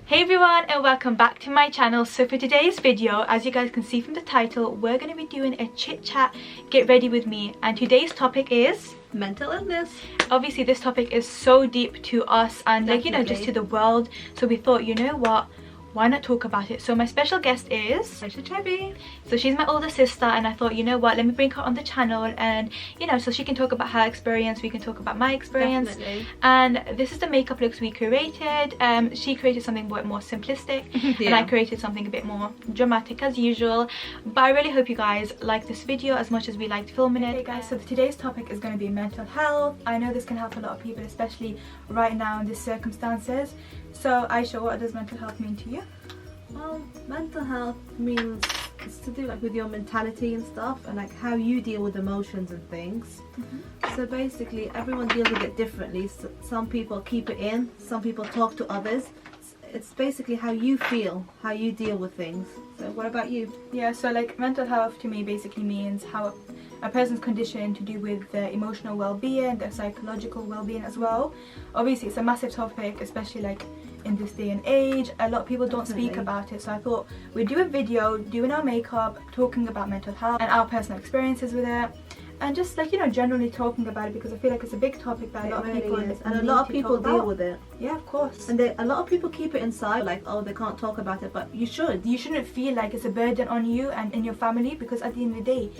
Hey everyone, and welcome back to my channel. So for today's video, as you guys can see from the title, we're going to be doing a chit chat, get ready with me, and today's topic is mental illness. Obviously this topic is so deep to us and just to the world, so we thought, you know what, why not talk about it? So my special guest is Imzy Chebbi. So she's my older sister, and I thought, you know what, let me bring her on the channel, and so she can talk about her experience, we can talk about my experience. Definitely. And this is the makeup looks we created. She created something a bit more simplistic and I created something a bit more dramatic as usual, but I really hope you guys like this video as much as we liked filming it. Okay guys, so today's topic is going to be mental health. I know this can help a lot of people, especially right now in these circumstances. So Aisha, what does mental health mean to you? Well, mental health means it's to do with your mentality and stuff, and how you deal with emotions and things. So basically everyone deals with it differently. So some people keep it in, some people talk to others. It's basically how you feel, how you deal with things. So what about you? Yeah, so mental health to me basically means how a person's condition to do with their emotional well-being, their psychological well-being as well. Obviously it's a massive topic, especially in this day and age. A lot of people don't speak about it, so I thought we'd do a video doing our makeup, talking about mental health and our personal experiences with it, and just generally talking about it, because I feel like it's a big topic that a lot of people and a lot of people deal with it. Yeah, of course. And a lot of people keep it inside, oh, they can't talk about it, but you should. You shouldn't feel like it's a burden on you and in your family, because at the end of the day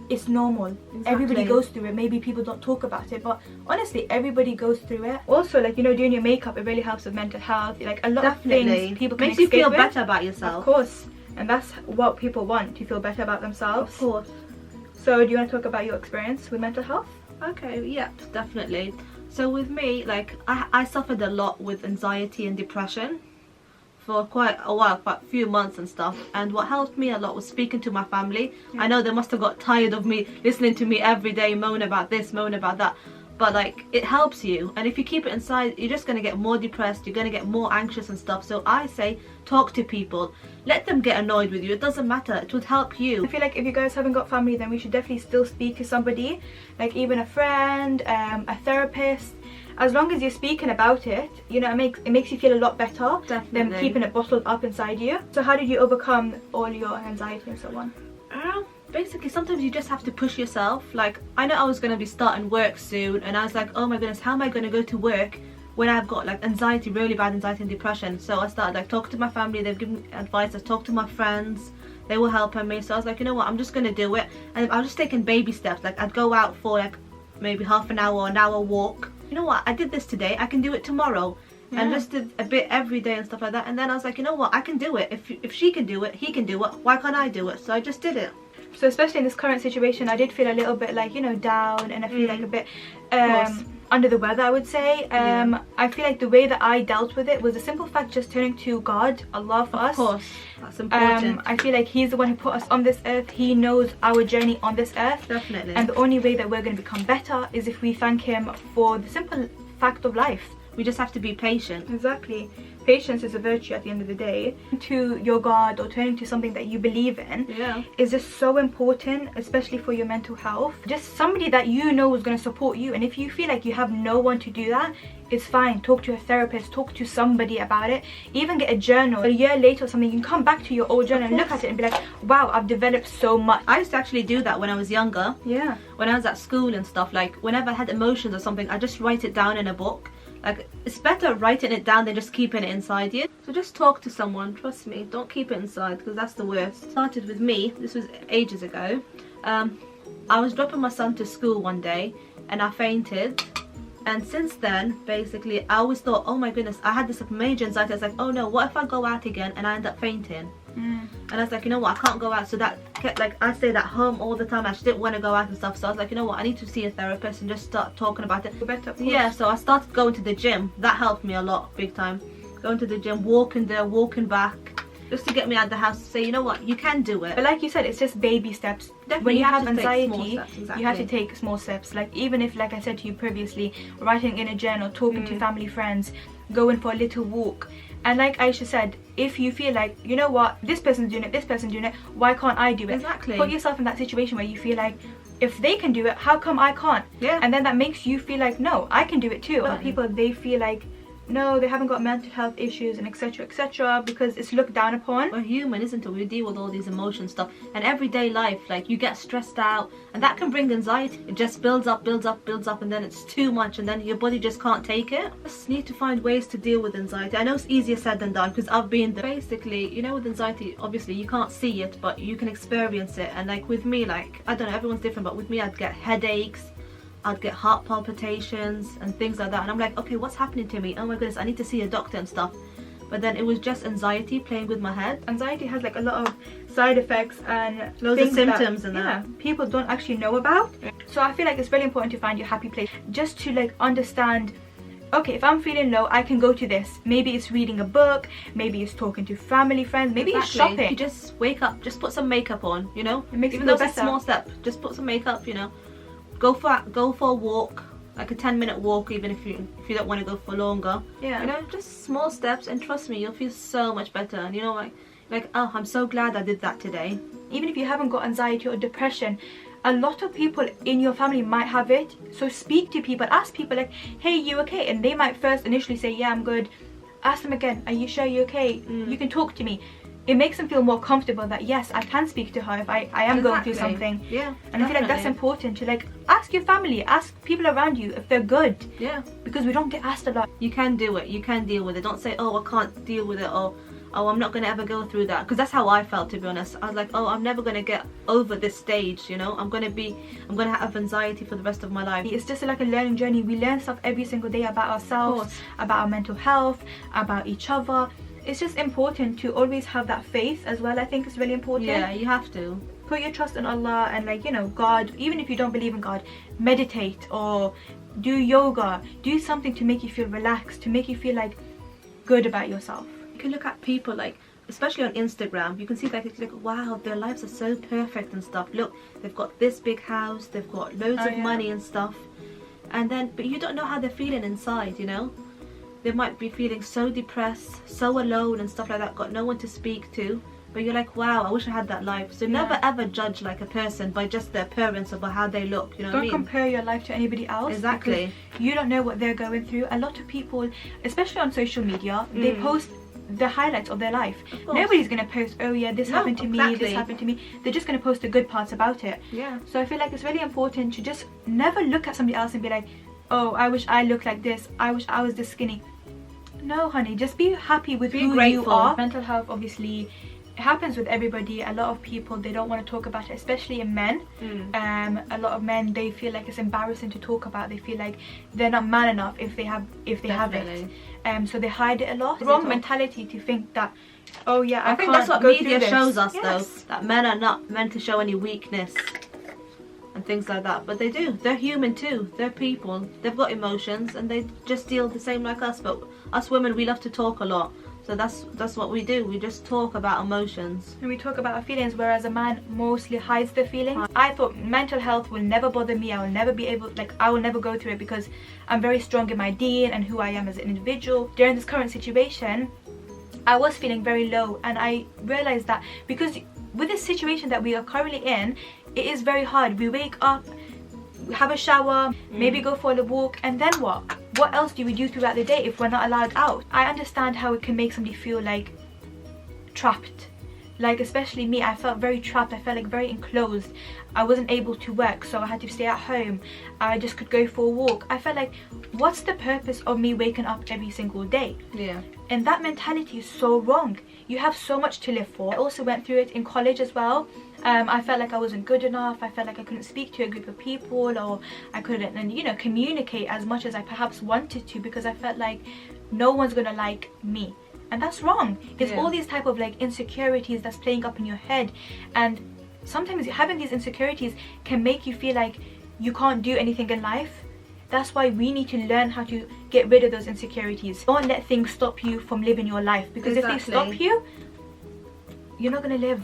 it's normal. Exactly. Everybody goes through it. Maybe people don't talk about it, but honestly everybody goes through it. Also, doing your makeup, it really helps with mental health. A lot of things people can makes you feel with. better about yourself. Of course, and that's what people want, to feel better about themselves. Of course. So do you want to talk about your experience with mental health? Okay, yeah, definitely. So with me, I suffered a lot with anxiety and depression for quite a while, quite a few months and stuff, and what helped me a lot was speaking to my family. I know they must have got tired of me listening to me every day moan about this, moan about that, but it helps you. And if you keep it inside, you're just going to get more depressed, you're going to get more anxious and stuff. So I say talk to people, let them get annoyed with you, it doesn't matter, it would help you. I feel like if you guys haven't got family, then we should definitely still speak to somebody, even a friend, a therapist. As long as you're speaking about it, it makes you feel a lot better. Definitely. Than keeping it bottled up inside you. So how did you overcome all your anxiety and so on? Basically sometimes you just have to push yourself. I know I was going to be starting work soon, and I was like, oh my goodness, how am I going to go to work when I've got anxiety, really bad anxiety and depression? So I started talking to my family, they've given me advice, I talked to my friends, they were helping me. So I was like, you know what, I'm just going to do it. And I was just taking baby steps. I'd go out for maybe half an hour or an hour walk. You know what, I did this today, I can do it tomorrow. Yeah. And just did a bit every day and stuff like that. And then I was like, you know what, I can do it. If she can do it, he can do it, why can't I do it? So I just did it. So especially in this current situation, I did feel a little bit down, and I feel a bit under the weather, I would say. I feel like the way that I dealt with it was a simple fact, just turning to God, Allah, for us. Of course, that's important. I feel like He's the one who put us on this earth. He knows our journey on this earth. Definitely. And the only way that we're going to become better is if we thank Him for the simple fact of life. We just have to be patient. Exactly. Patience is a virtue at the end of the day. To your God or turning to something that you believe in is just so important, especially for your mental health. Just somebody that you know is going to support you, and if you feel like you have no one to do that, it's fine. Talk to a therapist, talk to somebody about it. Even get a journal. A year later or something, you can come back to your old journal and look at it and be like, wow, I've developed so much. I used to actually do that when I was younger. Yeah. When I was at school and stuff, whenever I had emotions or something, I just write it down in a book. It's better writing it down than just keeping it inside you. So just talk to someone, trust me, don't keep it inside, because that's the worst. It started with me, this was ages ago. I was dropping my son to school one day and I fainted. And since then, basically, I always thought, oh my goodness, I had this major anxiety. I was like, oh no, what if I go out again and I end up fainting? And I was like, you know what, I can't go out. So that kept, I stayed at home all the time. I just didn't want to go out and stuff. So I was like, you know what, I need to see a therapist and just start talking about it. Yeah, so I started going to the gym. That helped me a lot, big time. Going to the gym, walking there, walking back, just to get me out of the house, to say, you know what, you can do it. But like you said, it's just baby steps. Definitely, when you have anxiety, exactly. You have to take small steps. Even if, like I said to you previously, writing in a journal, talking to family, friends, going for a little walk. And like Aisha said, if you feel like, you know what, this person's doing it, this person's doing it, why can't I do it? Exactly. Put yourself in that situation where you feel like, if they can do it, how come I can't? Yeah. And then that makes you feel like, no, I can do it too. A lot of people, they feel like no, they haven't got mental health issues and etc etc, because it's looked down upon. We're human, isn't it? We deal with all these emotion stuff and everyday life. Like, you get stressed out and that can bring anxiety. It just builds up, and then it's too much and then your body just can't take it. Just need to find ways to deal with anxiety. I know it's easier said than done because I've been there. Basically, you know, with anxiety, obviously you can't see it but you can experience it. And like with me, like, I don't know, everyone's different, but with me I'd get headaches, I'd get heart palpitations and things like that, and I'm like, okay, what's happening to me? Oh my goodness, I need to see a doctor and stuff. But then it was just anxiety playing with my head. Anxiety has like a lot of side effects and loads of symptoms and that people don't actually know about. So I feel like it's really important to find your happy place, just to like understand, okay, if I'm feeling low, I can go to this. Maybe it's reading a book, maybe it's talking to family, friends, maybe it's shopping. You just wake up, just put some makeup on, you know, it makes even though though it's a small step, just put some makeup, you know. Go for a walk, like a 10-minute walk, even if you don't want to go for longer. Yeah. You know, just small steps, and trust me, you'll feel so much better. And you know, like, oh, I'm so glad I did that today. Even if you haven't got anxiety or depression, a lot of people in your family might have it. So speak to people, ask people like, hey, you okay? And they might first initially say, yeah, I'm good. Ask them again, are you sure you're okay? You can talk to me. It makes them feel more comfortable that yes, I can speak to her if I am going through something. Yeah, and I feel like that's important to like ask your family, ask people around you if they're good. Yeah, because we don't get asked a lot. You can do it, you can deal with it. Don't say, oh, I can't deal with it, or oh, I'm not going to ever go through that, because that's how I felt, to be honest. I was like, oh, I'm never going to get over this stage, you know. I'm going to have anxiety for the rest of my life. It's just like a learning journey. We learn stuff every single day about ourselves, about our mental health, about each other. It's just important to always have that faith as well. I think it's really important. Yeah, you have to. Put your trust in Allah and, like, you know, God. Even if you don't believe in God, meditate or do yoga. Do something to make you feel relaxed, to make you feel like good about yourself. You can look at people, like, especially on Instagram, you can see like, wow, their lives are so perfect and stuff. Look, they've got this big house, they've got loads of money and stuff. And then, but you don't know how they're feeling inside, you know. They might be feeling so depressed, so alone and stuff like that, got no one to speak to. But you're like, wow, I wish I had that life. So never ever judge like a person by just their appearance or by how they look, you know what I mean? Don't compare your life to anybody else. Exactly. You don't know what they're going through. A lot of people, especially on social media, they post the highlights of their life. Nobody's going to post, oh yeah, this happened to me, this happened to me. They're just going to post the good parts about it. Yeah. So I feel like it's really important to just never look at somebody else and be like, oh, I wish I looked like this, I wish I was this skinny. No, honey, just be happy with who you are. Mental health, obviously, it happens with everybody. A lot of people, they don't want to talk about it, especially in men. A lot of men, they feel like it's embarrassing to talk about. They feel like they're not man enough if they have it. So they hide it a lot. Wrong mentality to think that, oh yeah, I think can't that's what go media shows us, though, yes. that men are not meant to show any weakness and things like that, but they do. They're human too. They're people. They've got emotions and they just deal the same like us. But us women, we love to talk a lot, so that's what we do. We just talk about emotions and we talk about our feelings, whereas a man mostly hides their feelings. I thought mental health will never bother me. I will never be able, like, I will never go through it because I'm very strong in my deen and who I am as an individual. During this current situation, I was feeling very low, and I realized that because with this situation that we are currently in, it is very hard. We wake up, have a shower, maybe go for a walk, and then what? What else do we do throughout the day if we're not allowed out? I understand how it can make somebody feel like trapped. Like, especially me, I felt very trapped. I felt like very enclosed. I wasn't able to work, so I had to stay at home. I just could go for a walk. I felt like, what's the purpose of me waking up every single day? Yeah. And that mentality is so wrong. You have so much to live for. I also went through it in college as well. I felt like I wasn't good enough. I felt like I couldn't speak to a group of people, or I couldn't, and you know, communicate as much as I perhaps wanted to, because I felt like no one's gonna like me. And that's wrong. It's all these type of like insecurities that's playing up in your head, and sometimes having these insecurities can make you feel like you can't do anything in life. That's why we need to learn how to get rid of those insecurities. Don't let things stop you from living your life, because if they stop you, you're not going to live.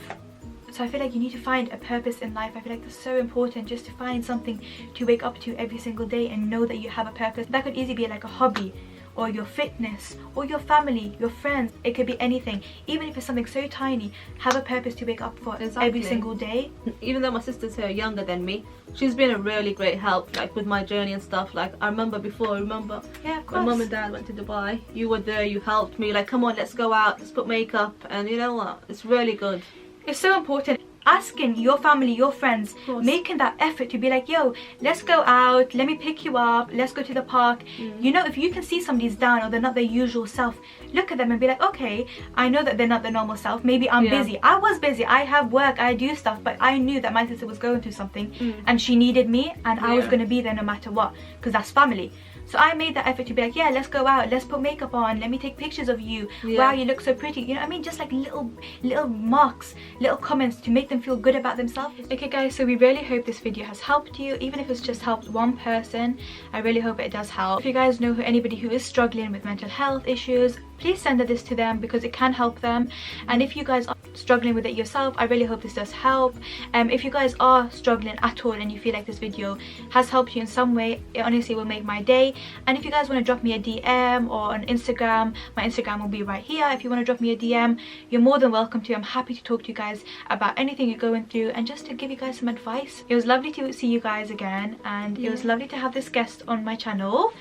So I feel like you need to find a purpose in life. I feel like that's so important, just to find something to wake up to every single day and know that you have a purpose. That could easily be like a hobby, or your fitness or your family, your friends. It could be anything. Even if it's something so tiny, have a purpose to wake up for every single day. Even though my sister's here younger than me, she's been a really great help, like with my journey and stuff. Like I remember before, Yeah, of course. when mum and dad went to Dubai, you were there, you helped me, like come on, let's go out, let's put makeup, and you know what, it's really good. It's so important. Asking your family, your friends, making that effort to be like, yo, let's go out, let me pick you up, let's go to the park. You know, if you can see somebody's down or they're not their usual self, look at them and be like, okay, I know that they're not their normal self. Maybe I'm busy. I was busy. I have work. I do stuff. But I knew that my sister was going through something and she needed me, and I was going to be there no matter what, because that's family. So I made that effort to be like, yeah, let's go out, let's put makeup on, let me take pictures of you. Wow, you look so pretty. You know what I mean? Just like little marks, little comments to make them feel good about themselves. Okay guys, so we really hope this video has helped you. Even if it's just helped one person, I really hope it does help. If you guys know anybody who is struggling with mental health issues, please send this to them because it can help them. And if you guys are struggling with it yourself, I really hope this does help. If you guys are struggling at all and you feel like this video has helped you in some way, it honestly will make my day. And if you guys want to drop me a DM or on Instagram, my Instagram will be right here. If you want to drop me a DM, you're more than welcome to. I'm happy to talk to you guys about anything you're going through and just to give you guys some advice. It was lovely to see you guys again, and it was lovely to have this guest on my channel.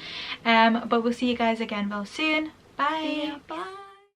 But we'll see you guys again real soon. Bye. Bye.